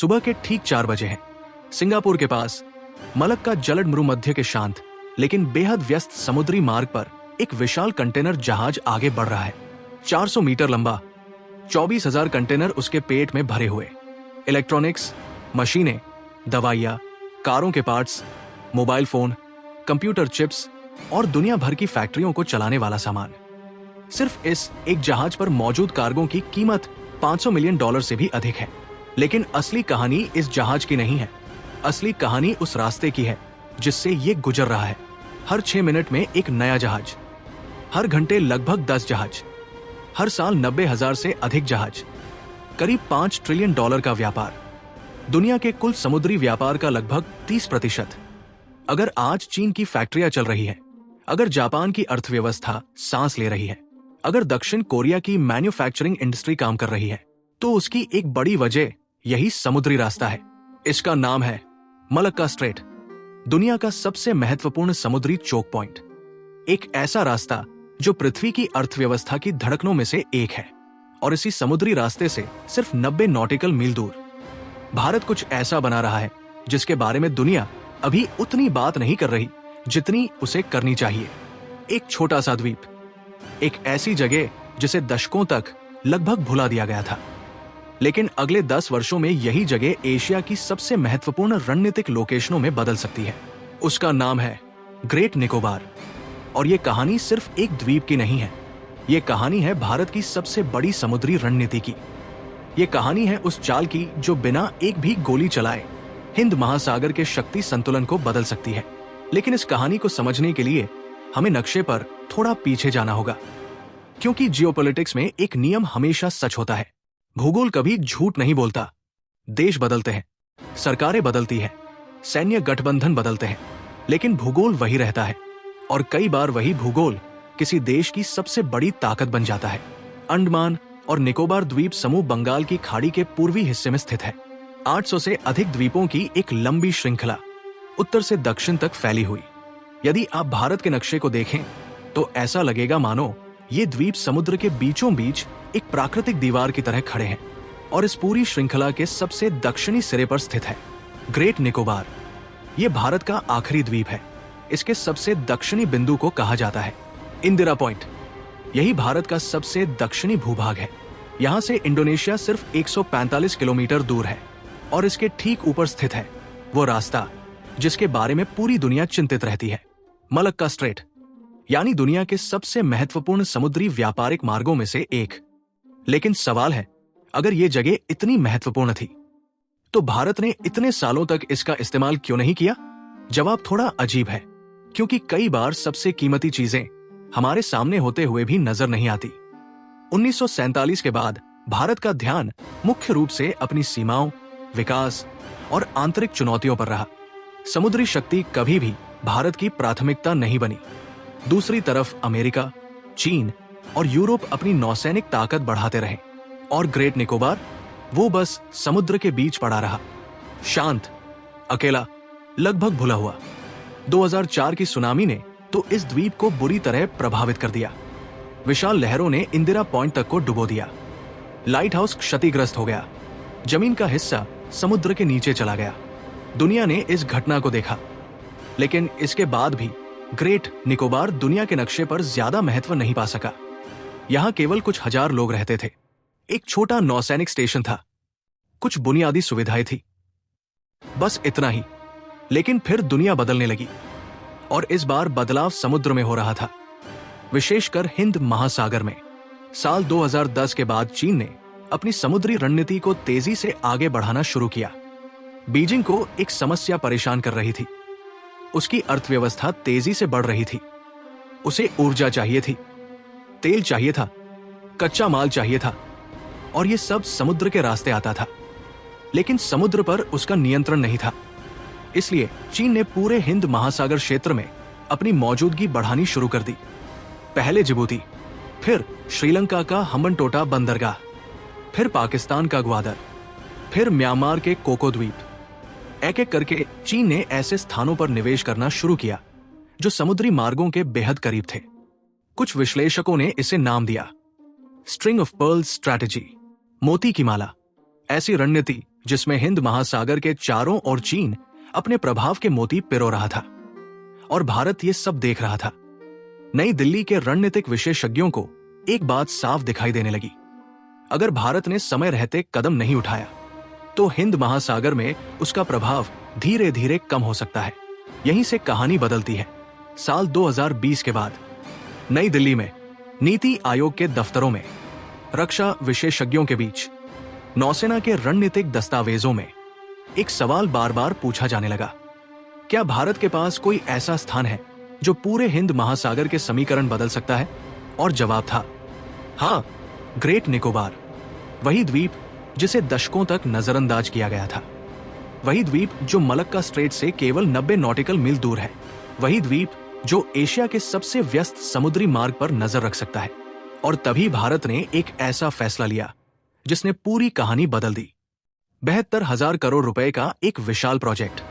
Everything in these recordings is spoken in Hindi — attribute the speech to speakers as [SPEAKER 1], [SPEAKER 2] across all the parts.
[SPEAKER 1] सुबह के ठीक 4 बजे हैं। सिंगापुर के पास मलक्का जलद मरुमध्य के शांत लेकिन बेहद व्यस्त समुद्री मार्ग पर एक विशाल कंटेनर जहाज आगे बढ़ रहा है। 400 मीटर लंबा, 24,000 कंटेनर उसके पेट में भरे हुए। इलेक्ट्रॉनिक्स, मशीनें, दवाइयाँ, कारों के parts, mobile phone, computer chips और दुनिया भर की फैक्ट्रियों को चलाने वाला सामान। सिर्फ इस एक जहाज पर मौजूद कार्गो की कीमत $500 मिलियन से भी अधिक है। लेकिन असली कहानी इस जहाज की नहीं है। असली कहानी उस रास्ते की है जिससे ये गुजर रहा है। हर 6 मिनट में एक नया जहाज, हर घंटे लगभग 10 जहाज, हर साल 90,000 से अधिक जहाज, करीब $5 ट्रिलियन का व्यापार, दुनिया के कुल समुद्री व्यापार का लगभग 30%। अगर आज चीन की फैक्ट्रियां चल रही है, अगर जापान की अर्थव्यवस्था सांस ले रही है, अगर दक्षिण कोरिया की मैन्युफैक्चरिंग इंडस्ट्री काम कर रही है, तो उसकी एक बड़ी वजह यही समुद्री रास्ता है। इसका नाम है मलक्का स्ट्रेट, दुनिया का सबसे महत्वपूर्ण समुद्री चोक पॉइंट। एक ऐसा रास्ता जो पृथ्वी की अर्थव्यवस्था की धड़कनों में से एक है। और इसी समुद्री रास्ते से सिर्फ 90 नॉटिकल मील दूर भारत कुछ ऐसा बना रहा है जिसके बारे में दुनिया अभी उतनी बात नहीं कर रही जितनी उसे करनी चाहिए। एक छोटा सा द्वीप, एक ऐसी जगह जिसे दशकों तक लगभग भुला दिया गया था, लेकिन अगले 10 वर्षों में यही जगह एशिया की सबसे महत्वपूर्ण रणनीतिक लोकेशनों में बदल सकती है। उसका नाम है ग्रेट निकोबार। और ये कहानी सिर्फ एक द्वीप की नहीं है, ये कहानी है भारत की सबसे बड़ी समुद्री रणनीति की। ये कहानी है उस चाल की जो बिना एक भी गोली चलाए हिंद महासागर के शक्ति संतुलन को बदल सकती है। लेकिन इस कहानी को समझने के लिए हमें नक्शे पर थोड़ा पीछे जाना होगा, क्योंकि जियोपॉलिटिक्स में एक नियम हमेशा सच होता है। भूगोल कभी झूठ नहीं बोलता। देश बदलते हैं, सरकारें बदलती हैं, सैन्य गठबंधन बदलते हैं, लेकिन भूगोल वही रहता है। और कई बार वही भूगोल किसी देश की सबसे बड़ी ताकत बन जाता है। अंडमान और निकोबार द्वीप समूह बंगाल की खाड़ी के पूर्वी हिस्से में स्थित है। 800 से अधिक द्वीपों की एक लंबी श्रृंखला उत्तर से दक्षिण तक फैली हुई। यदि आप भारत के नक्शे को देखें तो ऐसा लगेगा मानो ये द्वीप समुद्र के बीचों बीच एक प्राकृतिक दीवार की तरह खड़े हैं। और इस पूरी श्रृंखला के सबसे दक्षिणी सिरे पर स्थित है ग्रेट निकोबार। ये भारत का आखिरी द्वीप है। इसके सबसे दक्षिणी बिंदु को कहा जाता है इंदिरा पॉइंट। यही भारत का सबसे दक्षिणी भूभाग है। यहाँ से इंडोनेशिया सिर्फ 145 किलोमीटर दूर है। और इसके ठीक ऊपर स्थित है वो रास्ता जिसके बारे में पूरी दुनिया चिंतित रहती है, मलक्का स्ट्रेट, यानी दुनिया के सबसे महत्वपूर्ण समुद्री व्यापारिक मार्गों में से एक। लेकिन सवाल है, अगर ये जगह इतनी महत्वपूर्ण थी तो भारत ने इतने सालों तक इसका इस्तेमाल क्यों नहीं किया? जवाब थोड़ा अजीब है, क्योंकि कई बार सबसे कीमती चीजें हमारे सामने होते हुए भी नजर नहीं आती। 1947 के बाद भारत का ध्यान मुख्य रूप से अपनी सीमाओं, विकास और आंतरिक चुनौतियों पर रहा। समुद्री शक्ति कभी भी भारत की प्राथमिकता नहीं बनी। दूसरी तरफ अमेरिका, चीन और यूरोप अपनी नौसैनिक ताकत बढ़ाते रहे और ग्रेट निकोबार वो बस समुद्र के बीच पड़ा रहा, शांत, अकेला, लगभग भुला हुआ। 2004 की सुनामी ने तो इस द्वीप को बुरी तरह प्रभावित कर दिया। विशाल लहरों ने इंदिरा पॉइंट तक को डुबो दिया। लाइट हाउस क्षतिग्रस्त हो गया। जमीन का हिस्सा समुद्र के नीचे चला गया। दुनिया ने इस घटना को देखा, लेकिन इसके बाद भी ग्रेट निकोबार दुनिया के नक्शे पर ज्यादा महत्व नहीं पा सका। यहाँ केवल कुछ हजार लोग रहते थे। एक छोटा नौसैनिक स्टेशन था, कुछ बुनियादी सुविधाएं थी, बस इतना ही। लेकिन फिर दुनिया बदलने लगी और इस बार बदलाव समुद्र में हो रहा था, विशेषकर हिंद महासागर में। साल 2010 के बाद चीन ने अपनी समुद्री रणनीति को तेजी से आगे बढ़ाना शुरू किया। बीजिंग को एक समस्या परेशान कर रही थी। उसकी अर्थव्यवस्था तेजी से बढ़ रही थी। उसे ऊर्जा चाहिए थी, तेल चाहिए था, कच्चा माल चाहिए था, और ये सब समुद्र के रास्ते आता था। लेकिन समुद्र पर उसका नियंत्रण नहीं था। इसलिए चीन ने पूरे हिंद महासागर क्षेत्र में अपनी मौजूदगी बढ़ानी शुरू कर दी। पहले जिबूती, फिर श्रीलंका का हम्बनटोटा बंदरगाह, फिर पाकिस्तान का ग्वादर, फिर म्यांमार के कोको द्वीप। एक एक करके चीन ने ऐसे स्थानों पर निवेश करना शुरू किया जो समुद्री मार्गों के बेहद करीब थे। कुछ विश्लेषकों ने इसे नाम दिया स्ट्रिंग ऑफ पर्ल्स स्ट्रैटेजी, मोती की माला। ऐसी रणनीति जिसमें हिंद महासागर के चारों ओर चीन अपने प्रभाव के मोती पिरो रहा था और भारत ये सब देख रहा था। नई दिल्ली के रणनीतिक विशेषज्ञों को एक बात साफ दिखाई देने लगी, अगर भारत ने समय रहते कदम नहीं उठाया तो हिंद महासागर में उसका प्रभाव धीरे धीरे कम हो सकता है। यहीं से कहानी बदलती है। साल 2020 के बाद नई दिल्ली में नीति आयोग के दफ्तरों में, रक्षा विशेषज्ञों के बीच, नौसेना के रणनीतिक दस्तावेजों में एक सवाल बार बार पूछा जाने लगा, क्या भारत के पास कोई ऐसा स्थान है जो पूरे हिंद महासागर के समीकरण बदल सकता है? और जवाब था हाँ, ग्रेट निकोबार। वही द्वीप जिसे दशकों तक नजरअंदाज किया गया था, वही द्वीप जो मलक्का स्ट्रेट से केवल 90 नॉटिकल मील दूर है, वही द्वीप जो एशिया के सबसे व्यस्त समुद्री मार्ग पर नजर रख सकता है। और तभी भारत ने एक ऐसा फैसला लिया जिसने पूरी कहानी बदल दी। 72,000 करोड़ रुपए का एक विशाल प्रोजेक्ट,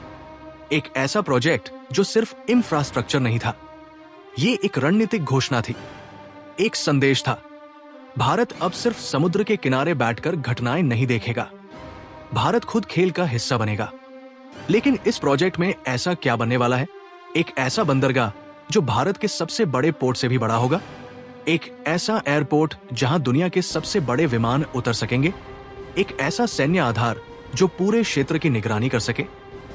[SPEAKER 1] एक ऐसा प्रोजेक्ट जो सिर्फ इंफ्रास्ट्रक्चर नहीं था, ये एक रणनीतिक घोषणा थी, एक संदेश था। भारत अब सिर्फ समुद्र के किनारे बैठकर घटनाएं नहीं देखेगा, भारत खुद खेल का हिस्सा बनेगा। लेकिन इस प्रोजेक्ट में ऐसा क्या बनने वाला है? एक ऐसा बंदरगाह जो भारत के सबसे बड़े पोर्ट से भी बड़ा होगा, एक ऐसा एयरपोर्ट जहां दुनिया के सबसे बड़े विमान उतर सकेंगे, एक ऐसा सैन्य आधार जो पूरे क्षेत्र की निगरानी कर सके।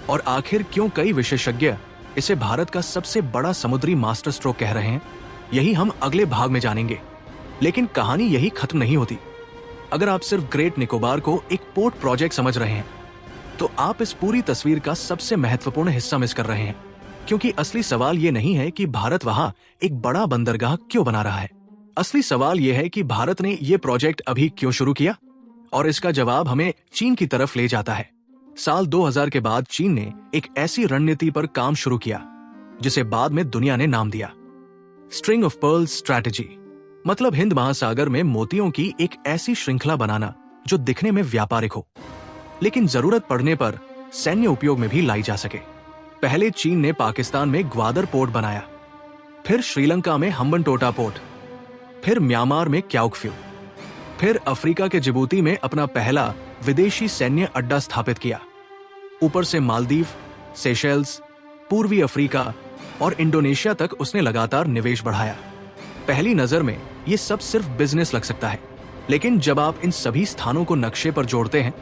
[SPEAKER 1] और आखिर क्यों कई विशेषज्ञ इसे भारत का सबसे बड़ा समुद्री मास्टर स्ट्रोक कह रहे हैं, यही हम अगले भाग में जानेंगे। लेकिन कहानी यही खत्म नहीं होती। अगर आप सिर्फ ग्रेट निकोबार को एक पोर्ट प्रोजेक्ट समझ रहे हैं तो आप इस पूरी तस्वीर का सबसे महत्वपूर्ण हिस्सा मिस कर रहे हैं, क्योंकि असली सवाल ये नहीं है कि भारत वहां एक बड़ा बंदरगाह क्यों बना रहा है। असली सवाल यह है कि भारत ने ये प्रोजेक्ट अभी क्यों शुरू किया, और इसका जवाब हमें चीन की तरफ ले जाता है। साल 2000 के बाद चीन ने एक ऐसी रणनीति पर काम शुरू किया जिसे बाद में दुनिया ने नाम दिया स्ट्रिंग ऑफ पर्ल्स स्ट्रैटेजी। मतलब हिंद महासागर में मोतियों की एक ऐसी श्रृंखला बनाना जो दिखने में व्यापारिक हो, लेकिन जरूरत पड़ने पर सैन्य उपयोग में भी लाई जा सके। पहले चीन ने पाकिस्तान में ग्वादर पोर्ट बनाया, फिर श्रीलंका में हम्बनटोटा पोर्ट, फिर म्यांमार में क्याउकफ्यू, फिर अफ्रीका के जिबूती में अपना पहला विदेशी सैन्य अड्डा स्थापित किया। ऊपर से मालदीव, सेशेल्स, पूर्वी अफ्रीका और इंडोनेशिया तक उसने लगातार निवेश बढ़ाया। पहली नजर में ये सब सिर्फ बिजनेस लग सकता है, लेकिन जब आप इन सभी स्थानों को नक्शे पर जोड़ते हैं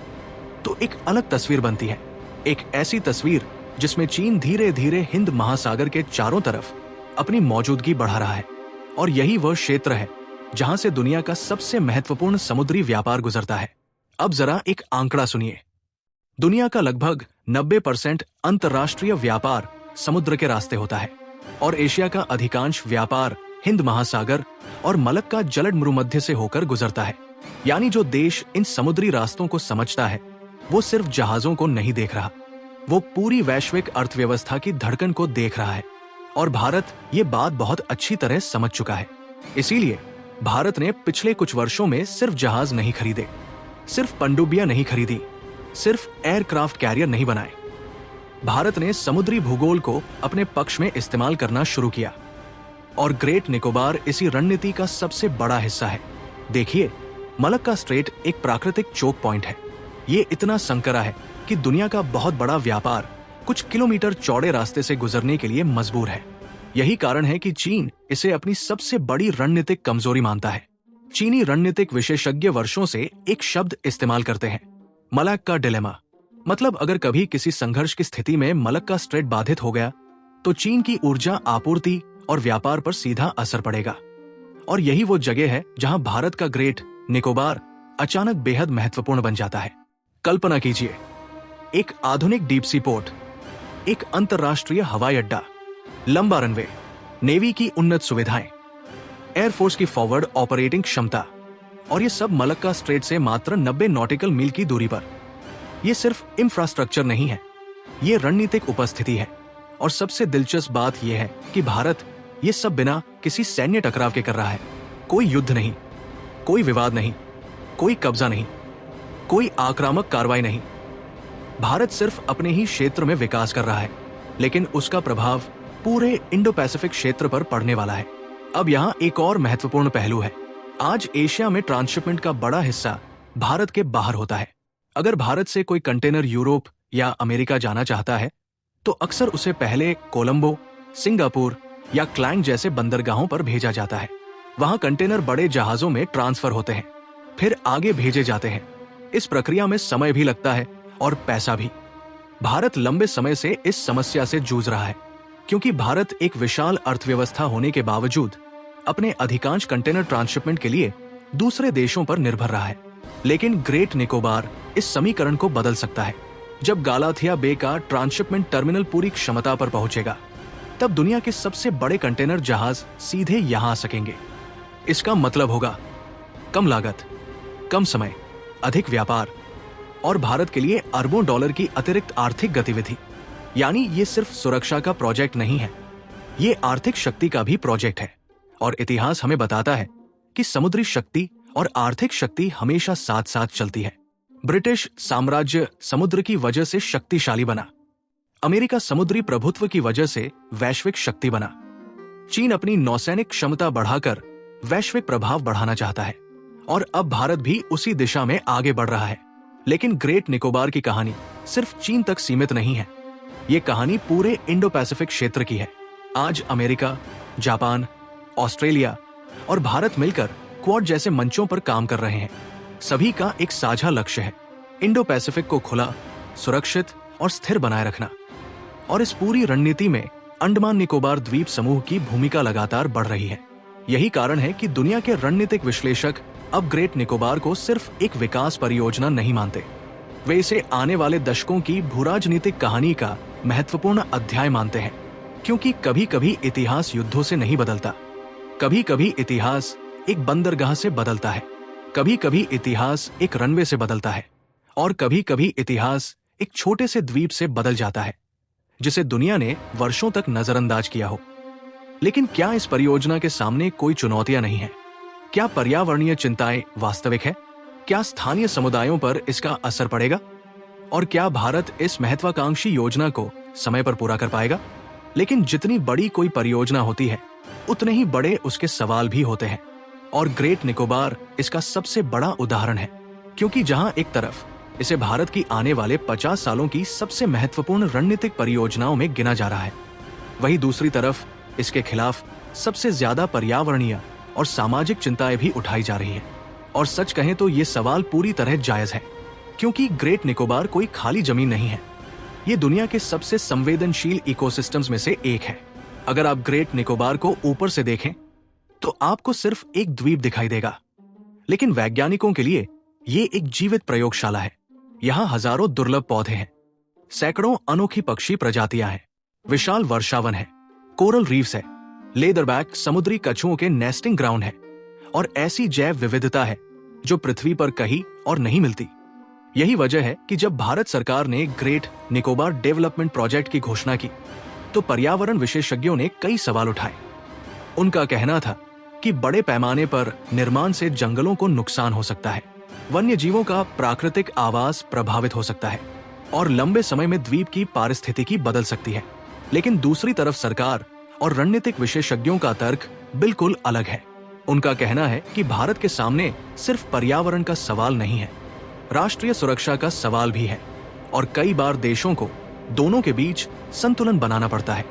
[SPEAKER 1] तो एक अलग तस्वीर बनती है। एक ऐसी तस्वीर जिसमें चीन धीरे धीरे हिंद महासागर के चारों तरफ अपनी मौजूदगी बढ़ा रहा है। और यही वह क्षेत्र है जहां से दुनिया का सबसे महत्वपूर्ण समुद्री व्यापार गुजरता है। अब जरा एक आंकड़ा सुनिए। दुनिया का लगभग 90% अंतर्राष्ट्रीय व्यापार समुद्र के रास्ते होता है, और एशिया का अधिकांश व्यापार हिंद महासागर और मलक्का जलद मरुमध्य से होकर गुजरता है। यानी जो देश इन समुद्री रास्तों को समझता है वो सिर्फ जहाजों को नहीं देख रहा, वो पूरी वैश्विक अर्थव्यवस्था की धड़कन को देख रहा है। और भारत ये बात बहुत अच्छी तरह समझ चुका है। इसीलिए भारत ने पिछले कुछ वर्षों में सिर्फ जहाज नहीं खरीदे, सिर्फ पनडुब्बियां नहीं खरीदी, सिर्फ एयरक्राफ्ट कैरियर नहीं बनाए। भारत ने समुद्री भूगोल को अपने पक्ष में इस्तेमाल करना शुरू किया, और ग्रेट निकोबार इसी रणनीति का सबसे बड़ा हिस्सा है। देखिए, मलक्का स्ट्रेट एक प्राकृतिक चोक पॉइंट है। ये इतना संकरा है कि दुनिया का बहुत बड़ा व्यापार कुछ किलोमीटर चौड़े रास्ते से गुजरने के लिए मजबूर है। यही कारण है कि चीन इसे अपनी सबसे बड़ी रणनीतिक कमजोरी मानता है। चीनी रणनीतिक विशेषज्ञ वर्षों से एक शब्द इस्तेमाल करते हैं, मलक्का डिलेमा। मतलब अगर कभी किसी संघर्ष की स्थिति में मलक्का स्ट्रेट बाधित हो गया तो चीन की ऊर्जा आपूर्ति और व्यापार पर सीधा असर पड़ेगा। और यही वो जगह है जहां भारत का ग्रेट निकोबार अचानक बेहद महत्वपूर्ण बन जाता है। कल्पना कीजिए, एक आधुनिक डीप सी पोर्ट, एक अंतरराष्ट्रीय हवाई अड्डा, लंबा रनवे, नेवी की उन्नत सुविधाएं, एयरफोर्स की फॉरवर्ड ऑपरेटिंग क्षमता, और ये सब मलक्का स्ट्रेट से मात्र 90 नॉटिकल मील की दूरी पर। ये सिर्फ इंफ्रास्ट्रक्चर नहीं है, ये रणनीतिक उपस्थिति है। और सबसे दिलचस्प बात यह है कि भारत ये सब बिना किसी सैन्य टकराव के कर रहा है। कोई युद्ध नहीं, कोई विवाद नहीं, कोई कब्जा नहीं, कोई आक्रामक कार्रवाई नहीं। भारत सिर्फ अपने ही क्षेत्र में विकास कर रहा है, लेकिन उसका प्रभाव पूरे इंडो पैसिफिक क्षेत्र पर पड़ने वाला है। अब यहाँ एक और महत्वपूर्ण पहलू है। आज एशिया में ट्रांसशिपमेंट का बड़ा हिस्सा भारत के बाहर होता है। अगर भारत से कोई कंटेनर यूरोप या अमेरिका जाना चाहता है तो अक्सर उसे पहले कोलंबो, सिंगापुर या क्लैंग जैसे बंदरगाहों पर भेजा जाता है। वहां कंटेनर बड़े जहाजों में ट्रांसफर होते हैं, फिर आगे भेजे जाते हैं। इस प्रक्रिया में समय भी लगता है और पैसा भी। भारत लंबे समय से इस समस्या से जूझ रहा है, क्योंकि भारत एक विशाल अर्थव्यवस्था होने के बावजूद अपने अधिकांश कंटेनर ट्रांसशिपमेंट के लिए दूसरे देशों पर निर्भर रहा है। लेकिन ग्रेट निकोबार इस समीकरण को बदल सकता है। जब गालाथिया बे का ट्रांसशिपमेंट टर्मिनल पूरी क्षमता पर पहुंचेगा, तब दुनिया के सबसे बड़े कंटेनर जहाज सीधे यहां आ सकेंगे। इसका मतलब होगा कम लागत, कम समय, अधिक व्यापार और भारत के लिए अरबों डॉलर की अतिरिक्त आर्थिक गतिविधि। यानी ये सिर्फ सुरक्षा का प्रोजेक्ट नहीं है, ये आर्थिक शक्ति का भी प्रोजेक्ट है। और इतिहास हमें बताता है कि समुद्री शक्ति और आर्थिक शक्ति हमेशा साथ साथ चलती है। ब्रिटिश साम्राज्य समुद्र की वजह से शक्तिशाली बना, अमेरिका समुद्री प्रभुत्व की वजह से वैश्विक शक्ति बना, चीन अपनी नौसैनिक क्षमता बढ़ाकर वैश्विक प्रभाव बढ़ाना चाहता है, और अब भारत भी उसी दिशा में आगे बढ़ रहा है। लेकिन ग्रेट निकोबार की कहानी सिर्फ चीन तक सीमित नहीं है, ये कहानी पूरे इंडो पैसिफिक क्षेत्र की है। आज अमेरिका, जापान, ऑस्ट्रेलिया और भारत मिलकर क्वाड जैसे मंचों पर काम कर रहे हैं। सभी का एक साझा लक्ष्य है, इंडो पैसिफिक को खुला, सुरक्षित और स्थिर बनाए रखना। और इस पूरी रणनीति में अंडमान निकोबार द्वीप समूह की भूमिका लगातार बढ़ रही है। यही कारण है कि दुनिया के रणनीतिक विश्लेषक अब ग्रेट निकोबार को सिर्फ एक विकास परियोजना नहीं मानते, वे इसे आने वाले दशकों की भूराजनीतिक कहानी का महत्वपूर्ण अध्याय मानते हैं। क्योंकि कभी कभी इतिहास युद्धों से नहीं बदलता, कभी कभी इतिहास एक बंदरगाह से बदलता है, कभी कभी इतिहास एक रनवे से बदलता है, और कभी कभी इतिहास एक छोटे से द्वीप से बदल जाता है जिसे दुनिया ने वर्षों तक नजरअंदाज किया हो। लेकिन क्या इस परियोजना के सामने कोई चुनौतियां नहीं है? क्या पर्यावरणीय चिंताएं वास्तविक है? क्या स्थानीय समुदायों पर इसका असर पड़ेगा? और क्या भारत इस महत्वाकांक्षी योजना को समय पर पूरा कर पाएगा? लेकिन जितनी बड़ी कोई परियोजना होती है, उतने ही बड़े उसके सवाल भी होते हैं। और ग्रेट निकोबार इसका सबसे बड़ा उदाहरण है, क्योंकि जहां एक तरफ इसे भारत की आने वाले 50 सालों की सबसे महत्वपूर्ण रणनीतिक परियोजनाओं में गिना जा रहा है, वहीं दूसरी तरफ इसके खिलाफ सबसे ज्यादा पर्यावरणीय और सामाजिक चिंताएं भी उठाई जा रही हैं। और सच कहें तो ये सवाल पूरी तरह जायज है, क्योंकि ग्रेट निकोबार कोई खाली जमीन नहीं है, ये दुनिया के सबसे संवेदनशील इकोसिस्टम्स में से एक है। अगर आप ग्रेट निकोबार को ऊपर से देखें तो आपको सिर्फ एक द्वीप दिखाई देगा, लेकिन वैज्ञानिकों के लिए ये एक जीवित प्रयोगशाला है। यहाँ हजारों दुर्लभ पौधे हैं, सैकड़ों अनोखी पक्षी प्रजातियां हैं, विशाल वर्षावन है, कोरल रीफ्स है, लेदरबैक समुद्री कछुओं के नेस्टिंग ग्राउंड है, और ऐसी जैव विविधता है जो पृथ्वी पर कहीं और नहीं मिलती। यही वजह है कि जब भारत सरकार ने ग्रेट निकोबार डेवलपमेंट प्रोजेक्ट की घोषणा की तो पर्यावरण विशेषज्ञों ने कई सवाल उठाए। उनका कहना था कि बड़े पैमाने पर निर्माण से जंगलों को नुकसान हो सकता है, वन्य जीवों का प्राकृतिक आवास प्रभावित हो सकता है, और लंबे समय में द्वीप की पारिस्थितिकी बदल सकती है। लेकिन दूसरी तरफ सरकार और रणनीतिक विशेषज्ञों का तर्क बिल्कुल अलग है। उनका कहना है कि भारत के सामने सिर्फ पर्यावरण का सवाल नहीं है, राष्ट्रीय सुरक्षा का सवाल भी है, और कई बार देशों को दोनों के बीच संतुलन बनाना पड़ता है।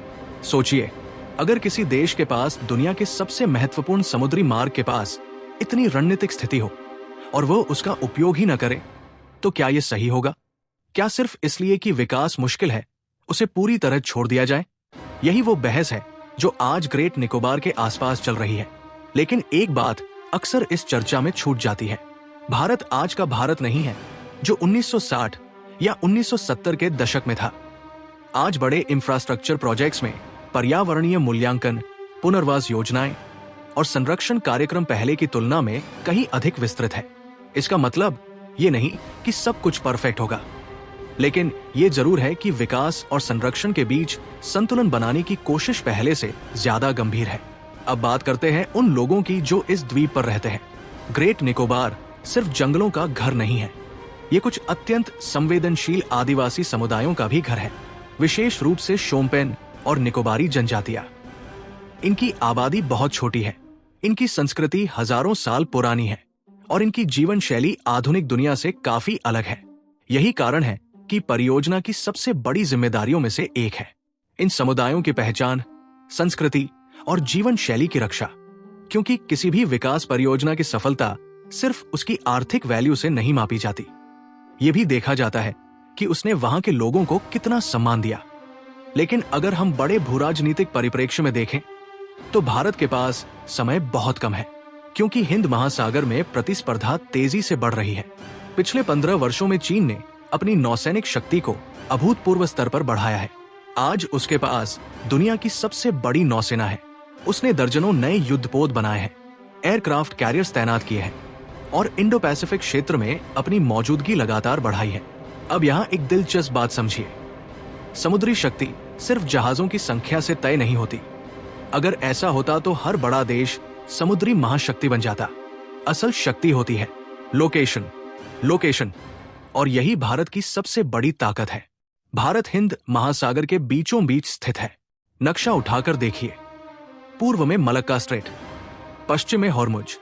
[SPEAKER 1] सोचिए, अगर किसी देश के पास दुनिया के सबसे महत्वपूर्ण समुद्री मार्ग के पास इतनी रणनीतिक स्थिति हो और वो उसका उपयोग ही न करे, तो क्या ये सही होगा? क्या सिर्फ इसलिए कि विकास मुश्किल है उसे पूरी तरह छोड़ दिया जाए? यही वो बहस है जो आज ग्रेट निकोबार के आसपास चल रही है। लेकिन एक बात अक्सर इस चर्चा में छूट जाती है, भारत आज का भारत नहीं है जो 1960 या 1970 के दशक में था। आज बड़े इंफ्रास्ट्रक्चर प्रोजेक्ट्स में पर्यावरणीय मूल्यांकन, पुनर्वास योजनाएं और संरक्षण कार्यक्रम पहले की तुलना में कहीं अधिक विस्तृत है। इसका मतलब ये नहीं कि सब कुछ परफेक्ट होगा, लेकिन ये जरूर है कि विकास और संरक्षण के बीच संतुलन बनाने की कोशिश पहले से ज्यादा गंभीर है। अब बात करते हैं उन लोगों की जो इस द्वीप पर रहते हैं। ग्रेट निकोबार सिर्फ जंगलों का घर नहीं है, ये कुछ अत्यंत संवेदनशील आदिवासी समुदायों का भी घर है, विशेष रूप से शोम्पेन और निकोबारी जनजातियां। इनकी आबादी बहुत छोटी है, इनकी संस्कृति हजारों साल पुरानी है, और इनकी जीवन शैली आधुनिक दुनिया से काफी अलग है। यही कारण है कि परियोजना की सबसे बड़ी जिम्मेदारियों में से एक है इन समुदायों की पहचान, संस्कृति और जीवन शैली की रक्षा। क्योंकि किसी भी विकास परियोजना की सफलता सिर्फ उसकी आर्थिक वैल्यू से नहीं मापी जाती, ये भी देखा जाता है कि उसने वहां के लोगों को कितना सम्मान दिया। लेकिन अगर हम बड़े भूराजनीतिक परिप्रेक्ष्य में देखें तो भारत के पास समय बहुत कम है, क्योंकि हिंद महासागर में प्रतिस्पर्धा तेजी से बढ़ रही है। पिछले 15 वर्षों में चीन ने अपनी नौसैनिक शक्ति को अभूतपूर्व स्तर पर बढ़ाया है। आज उसके पास दुनिया की सबसे बड़ी नौसेना है। उसने दर्जनों नए युद्धपोत बनाए हैं, एयरक्राफ्ट कैरियर्स तैनात किए हैं और इंडो पैसिफिक क्षेत्र में अपनी मौजूदगी लगातार बढ़ाई है। अब यहाँ एक दिलचस्प बात समझिए, समुद्री शक्ति सिर्फ जहाजों की संख्या से तय नहीं होती। अगर ऐसा होता तो हर बड़ा देश समुद्री महाशक्ति बन जाता। असल शक्ति होती है लोकेशन, और यही भारत की सबसे बड़ी ताकत है। भारत हिंद महासागर के बीचों बीच स्थित है। नक्शा उठाकर देखिए, पूर्व में मलक्का स्ट्रेट, पश्चिम में हॉर्मुज,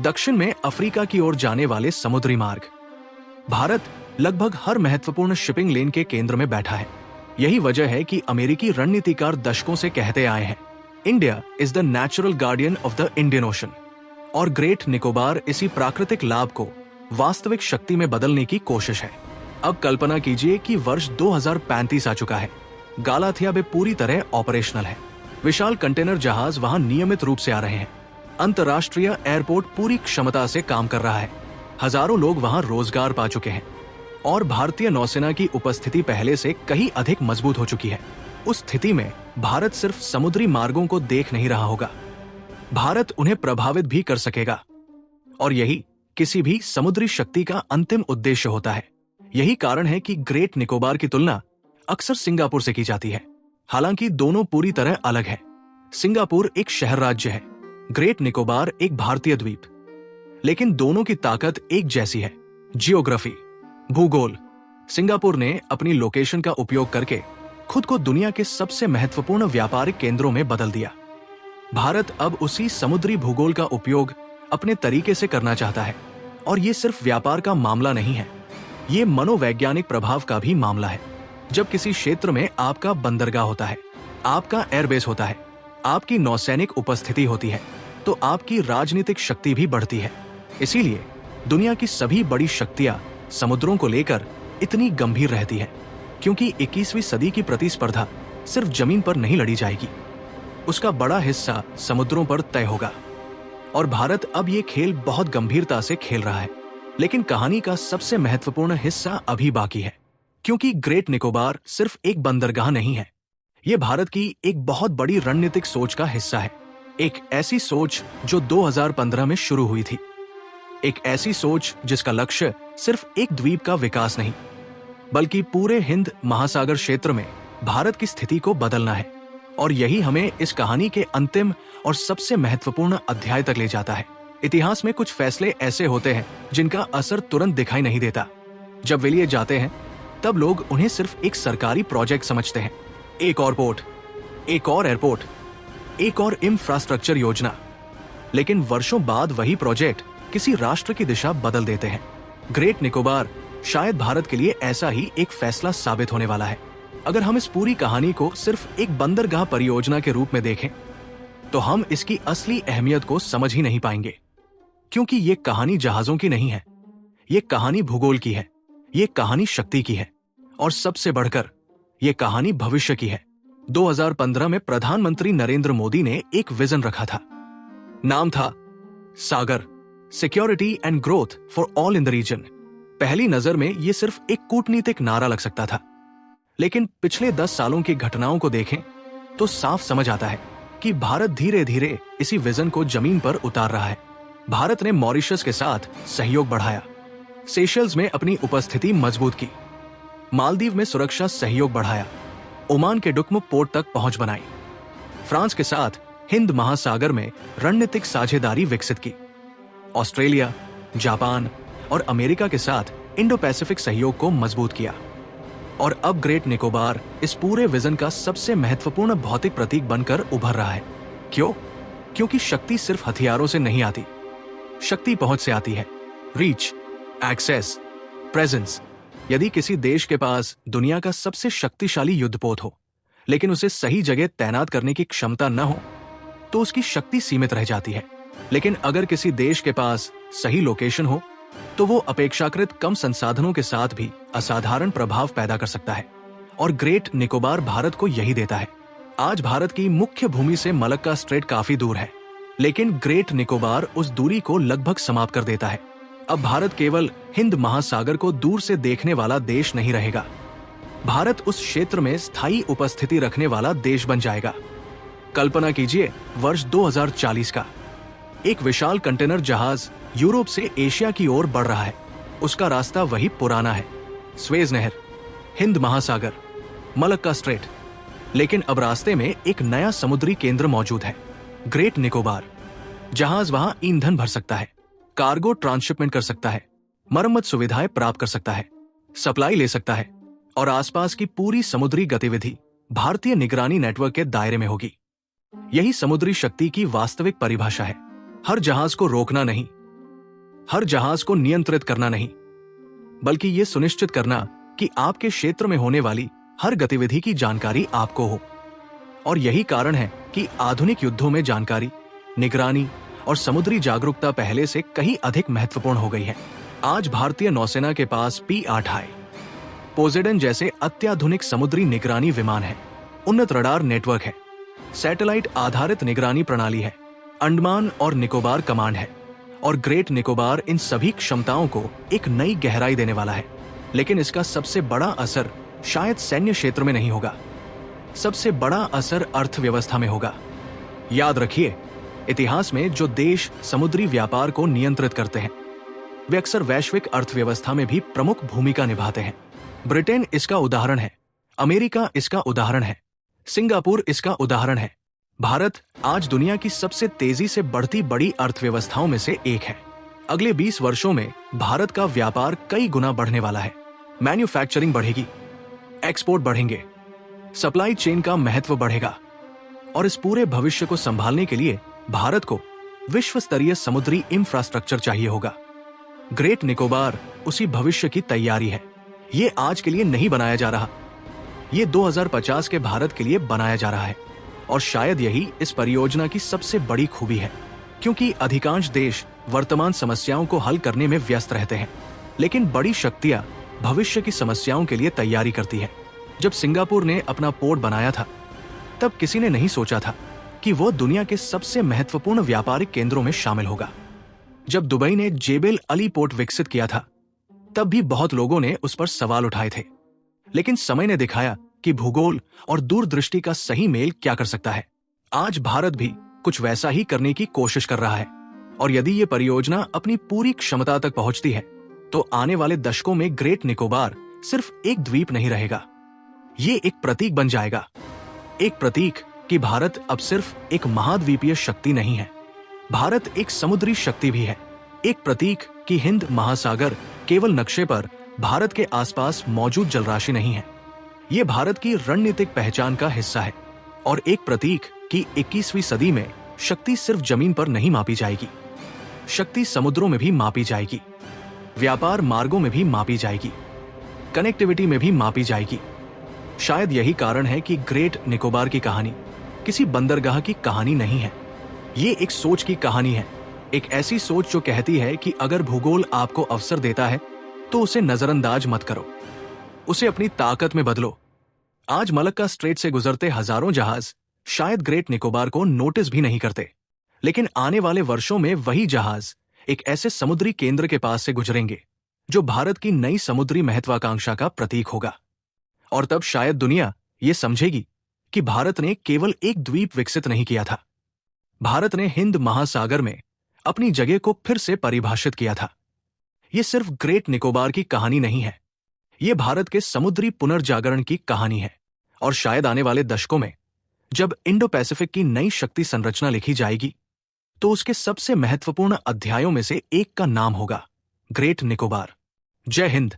[SPEAKER 1] दक्षिण में अफ्रीका की ओर जाने वाले समुद्री मार्ग। भारत लगभग हर महत्वपूर्ण शिपिंग लेन के केंद्र में बैठा है। यही वजह है कि अमेरिकी रणनीतिकार दशकों से कहते आए हैं, India is the natural guardian of the Indian ocean. और ग्रेट निकोबार इसी प्राकृतिक लाभ को वास्तविक शक्ति में बदलने की कोशिश है। अब कल्पना कीजिए कि वर्ष 2035 आ चुका है। गालाथिया बे पूरी तरह ऑपरेशनल है। विशाल कंटेनर जहाज वहां नियमित रूप से आ रहे हैं। अंतर्राष्ट्रीय एयरपोर्ट पूरी क्षमता से काम कर रहा है। हजारों लोग वहां रोजगार पा चुके हैं और भारतीय नौसेना की उपस्थिति पहले से कहीं अधिक मजबूत हो चुकी है। उस स्थिति में भारत सिर्फ समुद्री मार्गों को देख नहीं रहा होगा, भारत उन्हें प्रभावित भी कर सकेगा। और यही किसी भी समुद्री शक्ति का अंतिम उद्देश्य होता है। यही कारण है कि ग्रेट निकोबार की तुलना अक्सर सिंगापुर से की जाती है। हालांकि दोनों पूरी तरह अलग है। सिंगापुर एक शहर राज्य है, ग्रेट निकोबार एक भारतीय द्वीप। लेकिन दोनों की ताकत एक जैसी है, जियोग्राफी, भूगोल। सिंगापुर ने अपनी लोकेशन का उपयोग करके खुद को दुनिया के सबसे महत्वपूर्ण व्यापारिक केंद्रों में बदल दिया। भारत अब उसी समुद्री भूगोल का उपयोग अपने तरीके से करना चाहता है। और ये सिर्फ व्यापार का मामला नहीं है, ये मनोवैज्ञानिक प्रभाव का भी मामला है। जब किसी क्षेत्र में आपका बंदरगाह होता है, आपका एयरबेस होता है, आपकी नौसैनिक उपस्थिति होती है, तो आपकी राजनीतिक शक्ति भी बढ़ती है। इसीलिए दुनिया की सभी बड़ी शक्तियां समुद्रों को लेकर इतनी गंभीर रहती है, क्योंकि 21वीं सदी की प्रतिस्पर्धा सिर्फ जमीन पर नहीं लड़ी जाएगी, उसका बड़ा हिस्सा समुद्रों पर तय होगा। और भारत अब ये खेल बहुत गंभीरता से खेल रहा है। लेकिन कहानी का सबसे महत्वपूर्ण हिस्सा अभी बाकी है, क्योंकि ग्रेट निकोबार सिर्फ एक बंदरगाह नहीं है, ये भारत की एक बहुत बड़ी रणनीतिक सोच का हिस्सा है। एक ऐसी सोच जो 2015 में शुरू हुई थी, एक ऐसी सोच जिसका लक्ष्य सिर्फ एक द्वीप का विकास नहीं, बल्कि पूरे हिंद महासागर क्षेत्र में भारत की स्थिति को बदलना है। और यही हमें इस कहानी के अंतिम और सबसे महत्वपूर्ण अध्याय तक ले जाता है। इतिहास में कुछ फैसले ऐसे होते हैं जिनका असर तुरंत दिखाई नहीं देता। जब वे लिए जाते हैं तब लोग उन्हें सिर्फ एक सरकारी प्रोजेक्ट समझते हैं, एक और पोर्ट, एक और एयरपोर्ट, एक और इंफ्रास्ट्रक्चर योजना। लेकिन वर्षों बाद वही प्रोजेक्ट किसी राष्ट्र की दिशा बदल देते हैं। ग्रेट निकोबार शायद भारत के लिए ऐसा ही एक फैसला साबित होने वाला है। अगर हम इस पूरी कहानी को सिर्फ एक बंदरगाह परियोजना के रूप में देखें तो हम इसकी असली अहमियत को समझ ही नहीं पाएंगे, क्योंकि ये कहानी जहाजों की नहीं है, ये कहानी भूगोल की है, ये कहानी शक्ति की है, और सबसे बढ़कर ये कहानी भविष्य की है। 2015 में प्रधानमंत्री नरेंद्र मोदी ने एक विजन रखा था, नाम था Sagar, security and growth for all in the region. पहली नजर में ये सिर्फ एक कूटनीतिक नारा लग सकता था, लेकिन पिछले 10 सालों की घटनाओं को देखें तो साफ समझ आता है कि भारत धीरे धीरे इसी विजन को जमीन पर उतार रहा है। भारत ने मॉरिशस के साथ सहयोग बढ़ाया, सेशल्स में अपनी उपस्थिति मजबूत की, मालदीव में सुरक्षा सहयोग बढ़ाया, ओमान के डुकमुक पोर्ट तक पहुंच बनाई, फ्रांस के साथ हिंद महासागर में रणनीतिक साझेदारी विकसित की, ऑस्ट्रेलिया, जापान और अमेरिका के साथ इंडो पैसिफिक सहयोग को मजबूत किया। और अब ग्रेट निकोबार इस पूरे विजन का सबसे महत्वपूर्ण भौतिक प्रतीक बनकर उभर रहा है। क्यों? क्योंकि शक्ति सिर्फ हथियारों से नहीं आती, शक्ति पहुंच से आती है। रीच, एक्सेस, प्रेजेंस, यदि किसी देश के पास दुनिया का सबसे शक्तिशाली युद्धपोत हो, लेकिन उसे सही जगह तैनात करने की क्षमता न हो, तो उसकी शक्ति सीमित रह जाती है। लेकिन अगर किसी देश के पास सही लोकेशन हो, तो वो अपेक्षाकृत कम संसाधनों के साथ भी असाधारण प्रभाव पैदा कर सकता है। और ग्रेट निकोबार भारत को यही देता है। आज भारत की मुख्य भूमि से मलक्का स्ट्रेट काफी दूर है, लेकिन ग्रेट निकोबार उस दूरी को लगभग समाप्त कर देता है। अब भारत केवल हिंद महासागर को दूर से देखने वाला देश नहीं रहेगा, भारत उस क्षेत्र में स्थायी उपस्थिति रखने वाला देश बन जाएगा। कल्पना कीजिए वर्ष 2040 का। एक विशाल कंटेनर जहाज यूरोप से एशिया की ओर बढ़ रहा है। उसका रास्ता वही पुराना है, स्वेज नहर, हिंद महासागर, मलक्का स्ट्रेट। लेकिन अब रास्ते में एक नया समुद्री केंद्र मौजूद है, ग्रेट निकोबार। जहाज वहां ईंधन भर सकता है, कार्गो ट्रांसशिपमेंट कर सकता है, मरम्मत सुविधाएं प्राप्त कर सकता है, सप्लाई ले सकता है, और आसपास की पूरी समुद्री गतिविधि भारतीय निगरानी नेटवर्क के दायरे में होगी। यही समुद्री शक्ति की वास्तविक परिभाषा है। हर जहाज को रोकना नहीं, हर जहाज को नियंत्रित करना नहीं, बल्कि ये सुनिश्चित करना कि आपके क्षेत्र में होने वाली हर गतिविधि की जानकारी आपको हो। और यही कारण है कि आधुनिक युद्धों में जानकारी, निगरानी और समुद्री जागरूकता पहले से कहीं अधिक महत्वपूर्ण हो गई है। आज भारतीय नौसेना के पास P-8I, पोसेडन जैसे अत्याधुनिक समुद्री निगरानी विमान है, उन्नत रडार नेटवर्क है, सैटेलाइट आधारित निगरानी प्रणाली है, अंडमान और निकोबार कमांड है, और ग्रेट निकोबार इन सभी क्षमताओं को एक नई गहराई देने वाला है। लेकिन इसका सबसे बड़ा असर शायद सैन्य क्षेत्र में नहीं होगा, सबसे बड़ा असर अर्थव्यवस्था में होगा। याद रखिए, इतिहास में जो देश समुद्री व्यापार को नियंत्रित करते हैं, वे अक्सर वैश्विक अर्थव्यवस्था में भी प्रमुख भूमिका निभाते हैं। ब्रिटेन इसका उदाहरण है, अमेरिका इसका उदाहरण है, सिंगापुर इसका उदाहरण है। भारत आज दुनिया की सबसे तेजी से बढ़ती बड़ी अर्थव्यवस्थाओं में से एक है। अगले 20 वर्षों में भारत का व्यापार कई गुना बढ़ने वाला है। मैन्युफैक्चरिंग बढ़ेगी, एक्सपोर्ट बढ़ेंगे, सप्लाई चेन का महत्व बढ़ेगा, और इस पूरे भविष्य को संभालने के लिए भारत को विश्व स्तरीय समुद्री इंफ्रास्ट्रक्चर चाहिए होगा। ग्रेट निकोबार उसी भविष्य की तैयारी है। ये आज के लिए नहीं बनाया जा रहा, ये 2050 के भारत के लिए बनाया जा रहा है। और शायद यही इस परियोजना की सबसे बड़ी खूबी है, क्योंकि अधिकांश देश वर्तमान समस्याओं को हल करने में व्यस्त रहते हैं, लेकिन बड़ी शक्तियां भविष्य की समस्याओं के लिए तैयारी करती है। जब सिंगापुर ने अपना पोर्ट बनाया था, तब किसी ने नहीं सोचा था कि वो दुनिया के सबसे महत्वपूर्ण व्यापारिक केंद्रों में शामिल होगा। जब दुबई ने जेबेल अली पोर्ट विकसित किया था, तब भी बहुत लोगों ने उस पर सवाल उठाए थे। लेकिन समय ने दिखाया कि भूगोल और दूरदृष्टि का सही मेल क्या कर सकता है। आज भारत भी कुछ वैसा ही करने की कोशिश कर रहा है, और यदि ये परियोजना अपनी पूरी क्षमता तक पहुंचती है, तो आने वाले दशकों में ग्रेट निकोबार सिर्फ एक द्वीप नहीं रहेगा, ये एक प्रतीक बन जाएगा। एक प्रतीक कि भारत अब सिर्फ एक महाद्वीपीय शक्ति नहीं है, भारत एक समुद्री शक्ति भी है। एक प्रतीक कि हिंद महासागर केवल नक्शे पर भारत के आसपास मौजूद जलराशि नहीं है, ये भारत की रणनीतिक पहचान का हिस्सा है। और एक प्रतीक कि 21वीं सदी में शक्ति सिर्फ जमीन पर नहीं मापी जाएगी, शक्ति समुद्रों में भी मापी जाएगी, व्यापार मार्गों में भी मापी जाएगी, कनेक्टिविटी में भी मापी जाएगी। शायद यही कारण है कि ग्रेट निकोबार की कहानी किसी बंदरगाह की कहानी नहीं है, ये एक सोच की कहानी है। एक ऐसी सोच जो कहती है कि अगर भूगोल आपको अवसर देता है, तो उसे नजरअंदाज मत करो, उसे अपनी ताकत में बदलो। आज मलक्का स्ट्रेट से गुजरते हजारों जहाज शायद ग्रेट निकोबार को नोटिस भी नहीं करते, लेकिन आने वाले वर्षों में वही जहाज एक ऐसे समुद्री केंद्र के पास से गुजरेंगे जो भारत की नई समुद्री महत्वाकांक्षा का प्रतीक होगा। और तब शायद दुनिया ये समझेगी कि भारत ने केवल एक द्वीप विकसित नहीं किया था, भारत ने हिंद महासागर में अपनी जगह को फिर से परिभाषित किया था। ये सिर्फ ग्रेट निकोबार की कहानी नहीं है, ये भारत के समुद्री पुनर्जागरण की कहानी है। और शायद आने वाले दशकों में जब इंडो पैसिफिक की नई शक्ति संरचना लिखी जाएगी, तो उसके सबसे महत्वपूर्ण अध्यायों में से एक का नाम होगा ग्रेट निकोबार। जय हिंद।